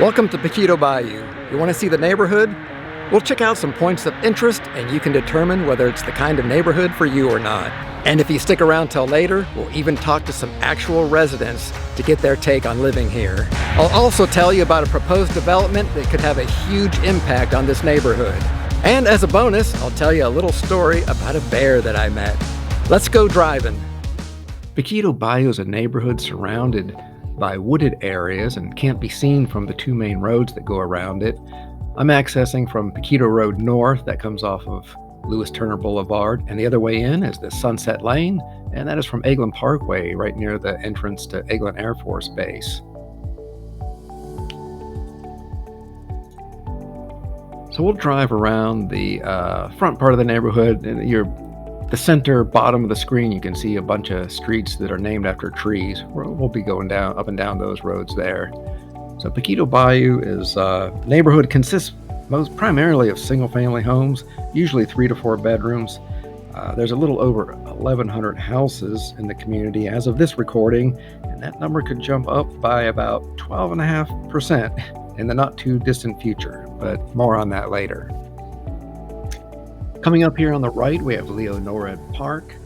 Welcome to Poquito Bayou. You want to see the neighborhood? We'll check out some points of interest and you can determine whether it's the kind of neighborhood for you or not. And if you stick around till later, we'll even talk to some actual residents to get their take on living here. I'll also tell you about a proposed development that could have a huge impact on this neighborhood. And as a bonus, I'll tell you a little story about a bear that I met. Let's go driving. Poquito Bayou is a neighborhood surrounded by wooded areas and can't be seen from the two main roads that go around it. I'm accessing from Poquito Road North, that comes off of Lewis Turner Boulevard, and the other way in is the Sunset Lane, and that is from Eglin Parkway, right near the entrance to Eglin Air Force Base. So we'll drive around the front part of the neighborhood. The center bottom of the screen, you can see a bunch of streets that are named after trees. We'll be going down up and down those roads there. So Poquito Bayou is neighborhood consists most primarily of single-family homes, usually 3 to 4 bedrooms. There's a little over 1,100 houses in the community as of this recording, and that number could jump up by about 12.5% in the not too distant future, but more on that later. Coming up here on the right, we have Leonora Park.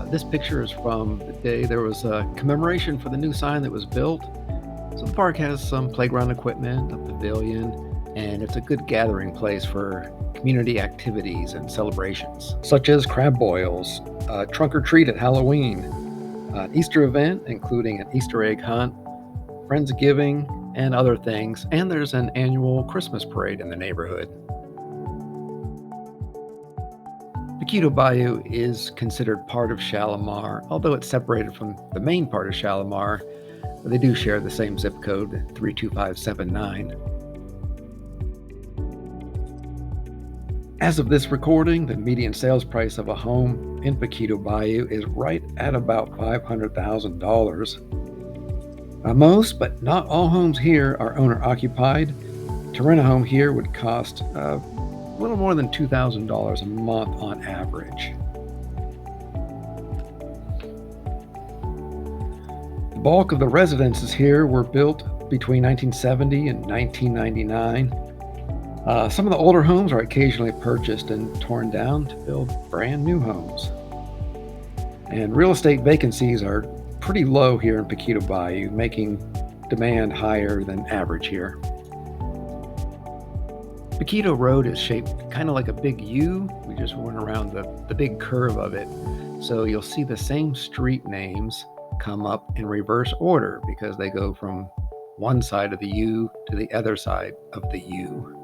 This picture is from the day there was a commemoration for the new sign that was built. So the park has some playground equipment, a pavilion, and it's a good gathering place for community activities and celebrations, such as crab boils, trunk or treat at Halloween, an Easter event, including an Easter egg hunt, Friendsgiving, and other things. And there's an annual Christmas parade in the neighborhood. Poquito Bayou is considered part of Shalimar, although it's separated from the main part of Shalimar. They do share the same zip code, 32579. As of this recording, the median sales price of a home in Poquito Bayou is right at about $500,000. Most, but not all homes here are owner-occupied. To rent a home here would cost a little more than $2,000 a month on average. The bulk of the residences here were built between 1970 and 1999. Some of the older homes are occasionally purchased and torn down to build brand new homes. And real estate vacancies are pretty low here in Poquito Bayou, making demand higher than average here. Poquito Road is shaped kind of like a big U. We just went around the big curve of it. So you'll see the same street names come up in reverse order because they go from one side of the U to the other side of the U.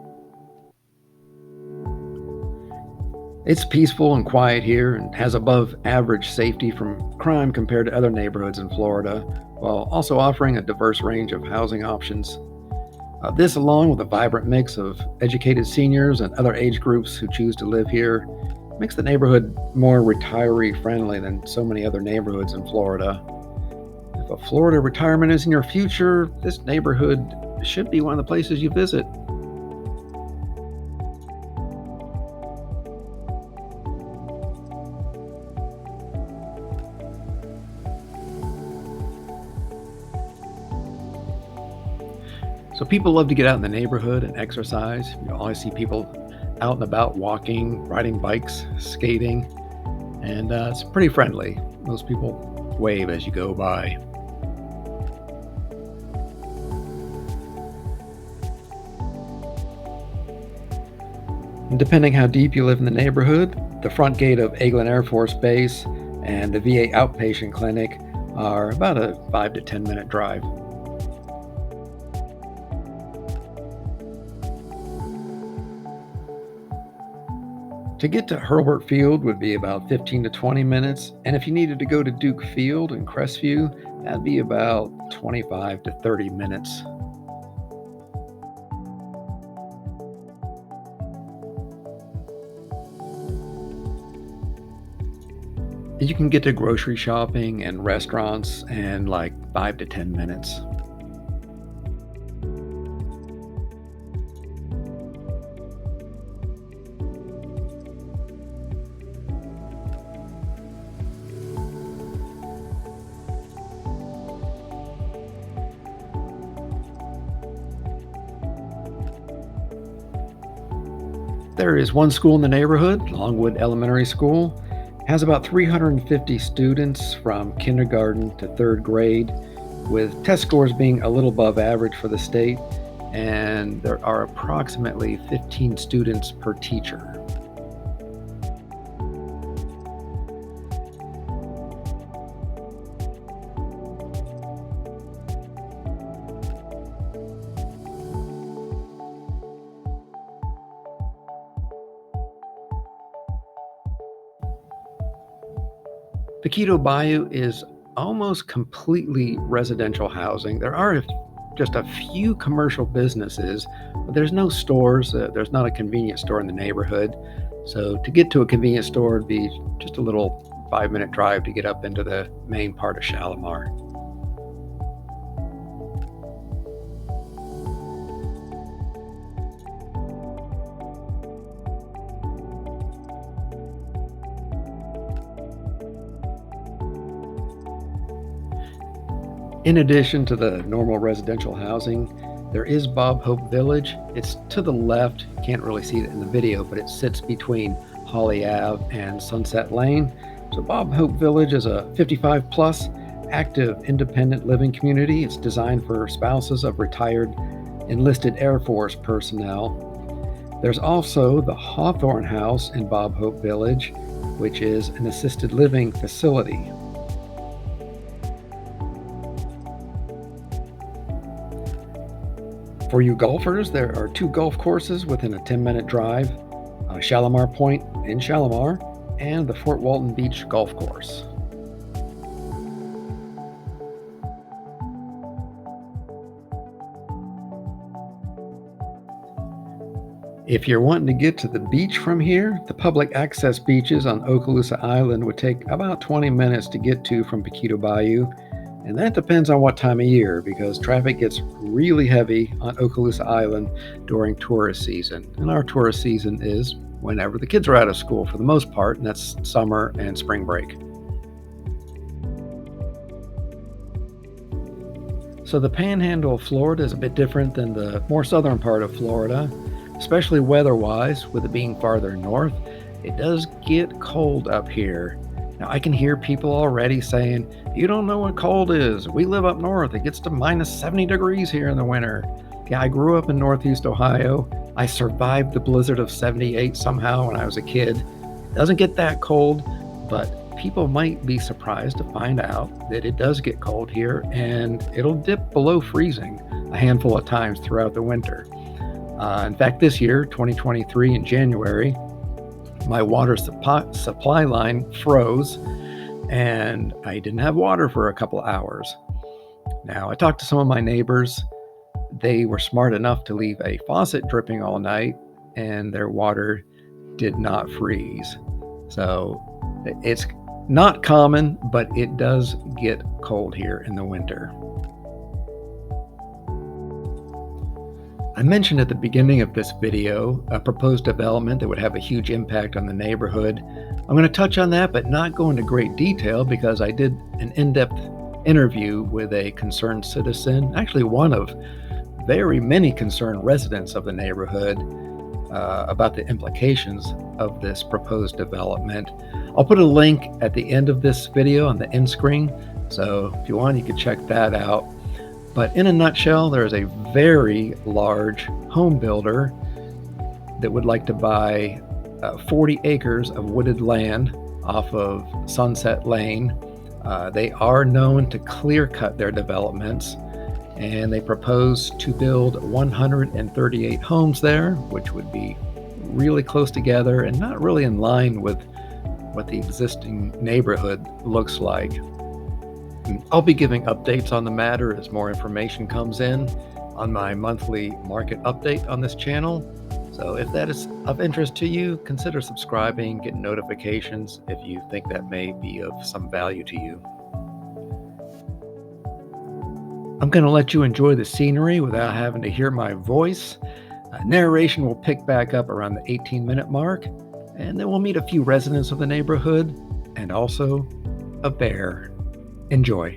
It's peaceful and quiet here and has above average safety from crime compared to other neighborhoods in Florida, while also offering a diverse range of housing options. This, along with a vibrant mix of educated seniors and other age groups who choose to live here, makes the neighborhood more retiree-friendly than so many other neighborhoods in Florida. If a Florida retirement is in your future, this neighborhood should be one of the places you visit. So people love to get out in the neighborhood and exercise. You always see people out and about walking, riding bikes, skating, and it's pretty friendly. Most people wave as you go by. And depending how deep you live in the neighborhood, the front gate of Eglin Air Force Base and the VA outpatient clinic are about a 5 to 10 minute drive. To get to Hurlburt Field would be about 15 to 20 minutes, and if you needed to go to Duke Field in Crestview, that'd be about 25 to 30 minutes. You can get to grocery shopping and restaurants in like 5 to 10 minutes. There is one school in the neighborhood, Longwood Elementary School. It has about 350 students from kindergarten to third grade, with test scores being a little above average for the state, and there are approximately 15 students per teacher. Poquito Bayou is almost completely residential housing. There are just a few commercial businesses, but there's no stores. There's not a convenience store in the neighborhood. So to get to a convenience store would be just a little 5-minute drive to get up into the main part of Shalimar. In addition to the normal residential housing, there is Bob Hope Village. It's to the left. You can't really see it in the video, but it sits between Holly Ave and Sunset Lane. So Bob Hope Village is a 55 plus active independent living community. It's designed for spouses of retired enlisted Air Force personnel. There's also the Hawthorne House in Bob Hope Village, which is an assisted living facility. For you golfers, there are 2 golf courses within a 10-minute drive, Shalimar Point in Shalimar and the Fort Walton Beach Golf Course. If you're wanting to get to the beach from here, the public access beaches on Okaloosa Island would take about 20 minutes to get to from Poquito Bayou. And that depends on what time of year, because traffic gets really heavy on Okaloosa Island during tourist season. And our tourist season is whenever the kids are out of school for the most part, and that's summer and spring break. So the panhandle of Florida is a bit different than the more southern part of Florida, especially weather-wise. With it being farther north, it does get cold up here. Now, I can hear people already saying, "You don't know what cold is. We live up north. It gets to minus 70 degrees here in the winter." Yeah, I grew up in Northeast Ohio. I survived the blizzard of 78 somehow when I was a kid. It doesn't get that cold, but people might be surprised to find out that it does get cold here, and it'll dip below freezing a handful of times throughout the winter. In fact, this year, 2023, in January, my water supply line froze, and I didn't have water for a couple hours. Now, I talked to some of my neighbors. They were smart enough to leave a faucet dripping all night, and their water did not freeze. So it's not common, but it does get cold here in the winter. I mentioned at the beginning of this video a proposed development that would have a huge impact on the neighborhood. I'm going to touch on that, but not go into great detail, because I did an in-depth interview with a concerned citizen, actually one of very many concerned residents of the neighborhood, about the implications of this proposed development. I'll put a link at the end of this video on the end screen, so if you want, you can check that out. But in a nutshell, there is a very large home builder that would like to buy 40 acres of wooded land off of Sunset Lane. They are known to clear cut their developments, and they propose to build 138 homes there, which would be really close together and not really in line with what the existing neighborhood looks like. I'll be giving updates on the matter as more information comes in on my monthly market update on this channel. So if that is of interest to you, consider subscribing, get notifications if you think that may be of some value to you. I'm going to let you enjoy the scenery without having to hear my voice. Narration will pick back up around the 18-minute mark, and then we'll meet a few residents of the neighborhood and also a bear. Enjoy.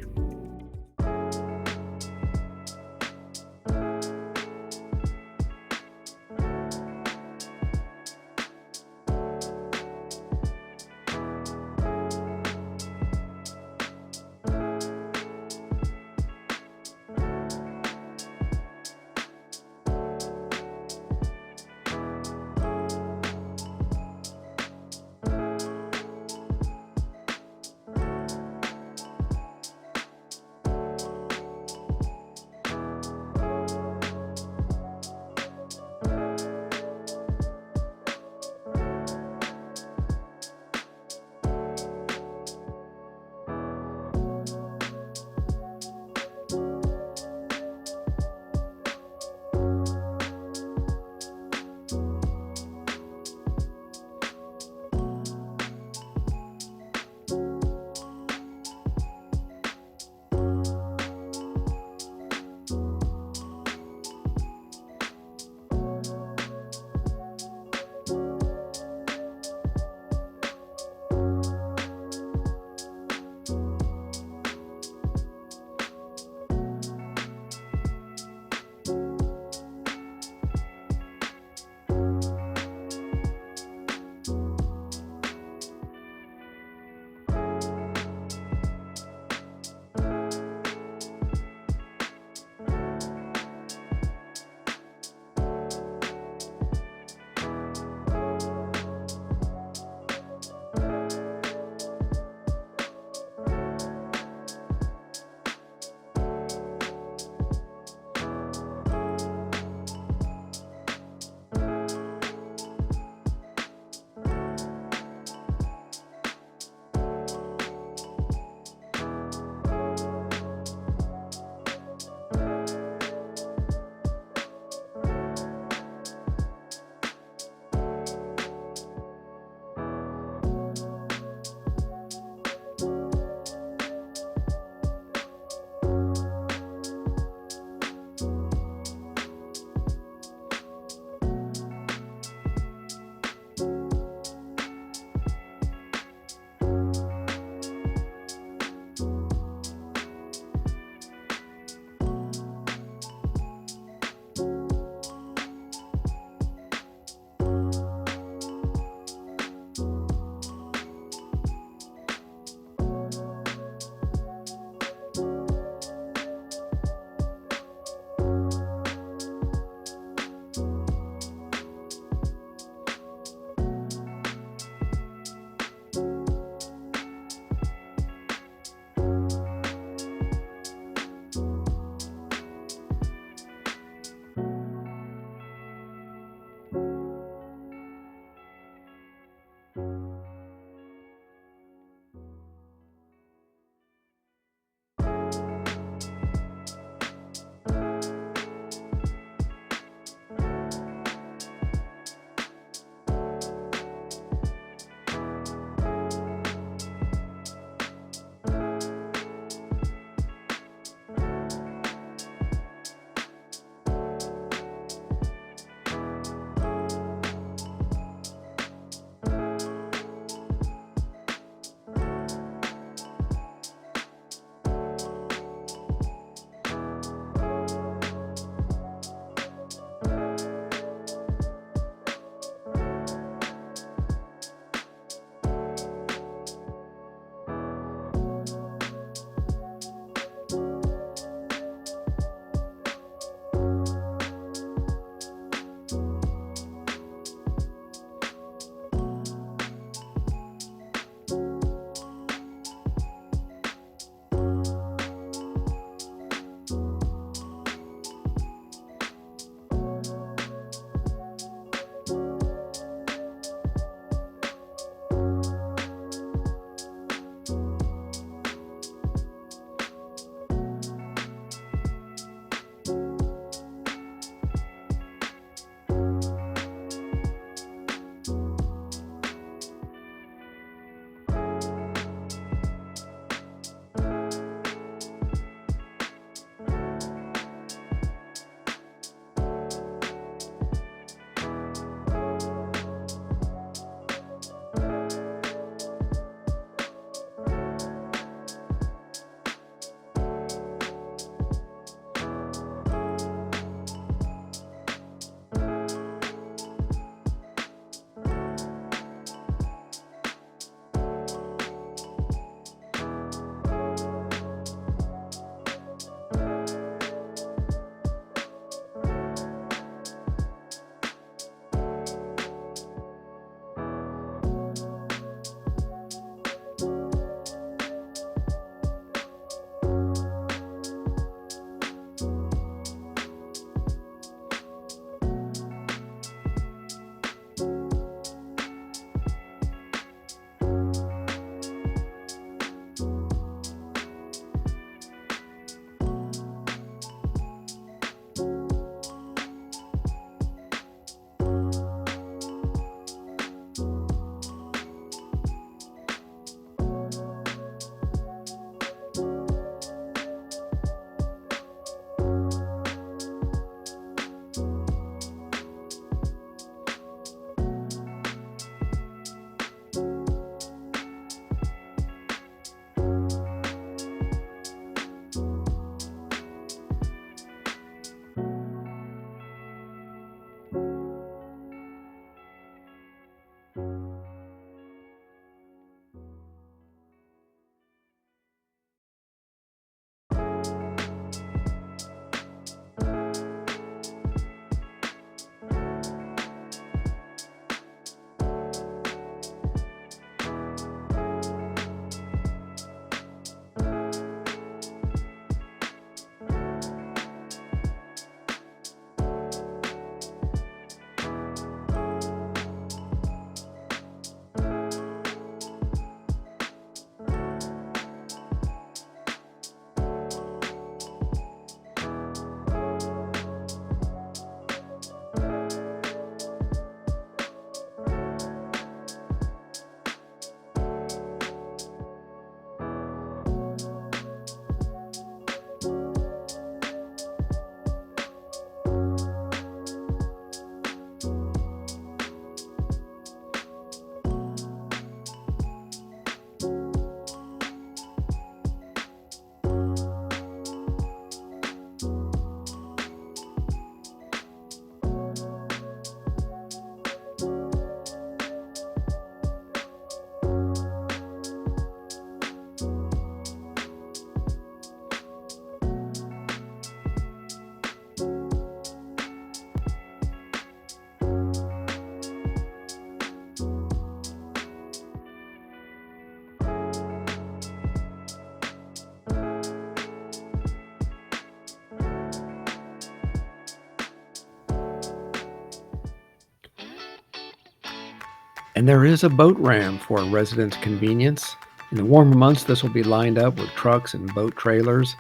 And there is a boat ramp for residents' convenience. In the warmer months, this will be lined up with trucks and boat trailers,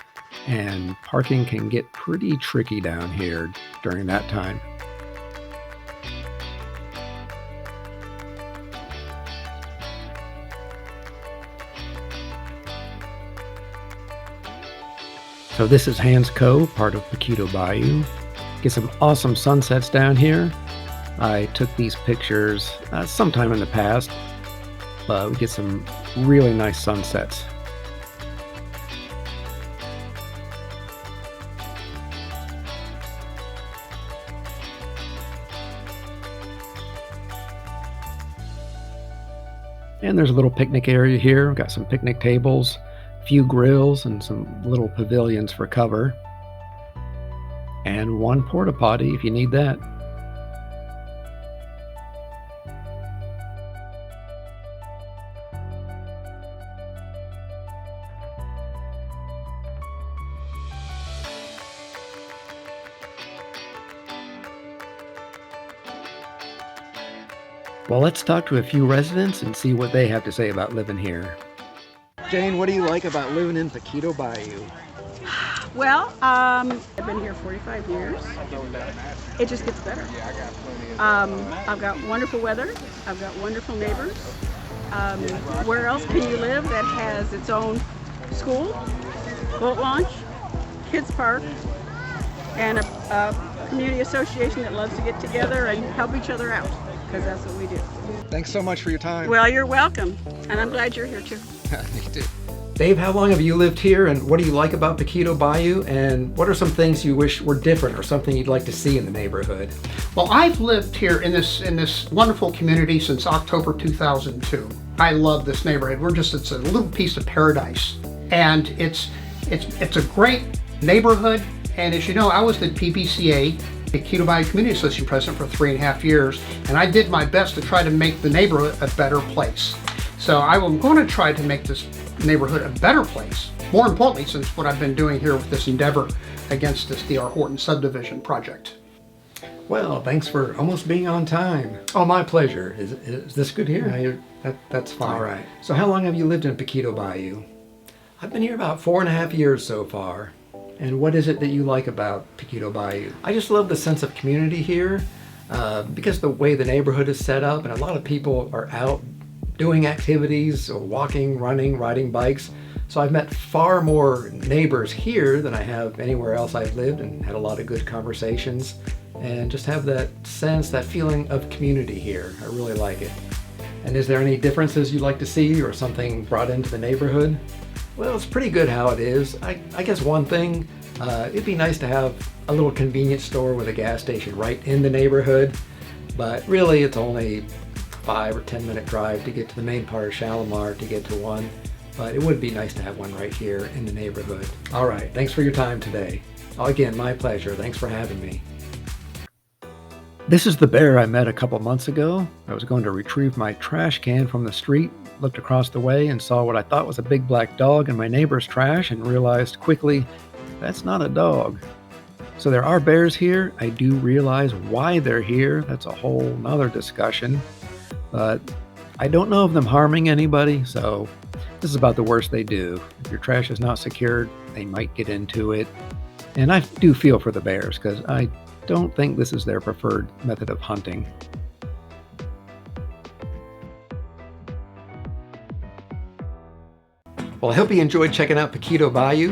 and parking can get pretty tricky down here during that time. So this is Hans Cove, part of Poquito Bayou. Get some awesome sunsets down here. I took these pictures sometime in the past, but we get some really nice sunsets. And there's a little picnic area here. We've got some picnic tables, a few grills, and some little pavilions for cover. And one porta potty if you need that. Well, let's talk to a few residents and see what they have to say about living here. Jane, what do you like about living in Poquito Bayou? Well, I've been here 45 years. It just gets better. I've got wonderful weather. I've got wonderful neighbors. Where else can you live that has its own school, boat launch, kids park, and a community association that loves to get together and help each other out, because that's what we do. Thanks so much for your time. Well, you're welcome, and I'm glad you're here too. Me too. Dave, how long have you lived here, and what do you like about Poquito Bayou, and what are some things you wish were different or something you'd like to see in the neighborhood? Well, I've lived here in this wonderful community since October 2002. I love this neighborhood. It's a little piece of paradise, and it's a great neighborhood. And as you know, I was the PBCA, Poquito Bayou Community Association president, for 3.5 years, and I did my best to try to make the neighborhood a better place. So I'm going to try to make this neighborhood a better place. More importantly, since what I've been doing here with this endeavor against this D.R. Horton subdivision project. Well, thanks for almost being on time. Oh, my pleasure. Is this good here? No, that's fine. All right. So how long have you lived in Poquito Bayou? I've been here about 4.5 years so far. And what is it that you like about Poquito Bayou? I just love the sense of community here because the way the neighborhood is set up, and a lot of people are out doing activities, or walking, running, riding bikes. So I've met far more neighbors here than I have anywhere else I've lived, and had a lot of good conversations, and just have that sense, that feeling of community here. I really like it. And is there any differences you'd like to see or something brought into the neighborhood? Well, it's pretty good how it is. I guess one thing, it'd be nice to have a little convenience store with a gas station right in the neighborhood, but really it's only 5 or 10 minute drive to get to the main part of Shalimar to get to one, but it would be nice to have one right here in the neighborhood. All right, thanks for your time today. Again, my pleasure. Thanks for having me. This is the bear I met a couple months ago. I was going to retrieve my trash can from the street, looked across the way and saw what I thought was a big black dog in my neighbor's trash, and realized quickly, that's not a dog. So there are bears here. I do realize why they're here. That's a whole nother discussion. But I don't know of them harming anybody, so this is about the worst they do. If your trash is not secured, they might get into it. And I do feel for the bears, because I don't think this is their preferred method of hunting. Well, I hope you enjoyed checking out Poquito Bayou.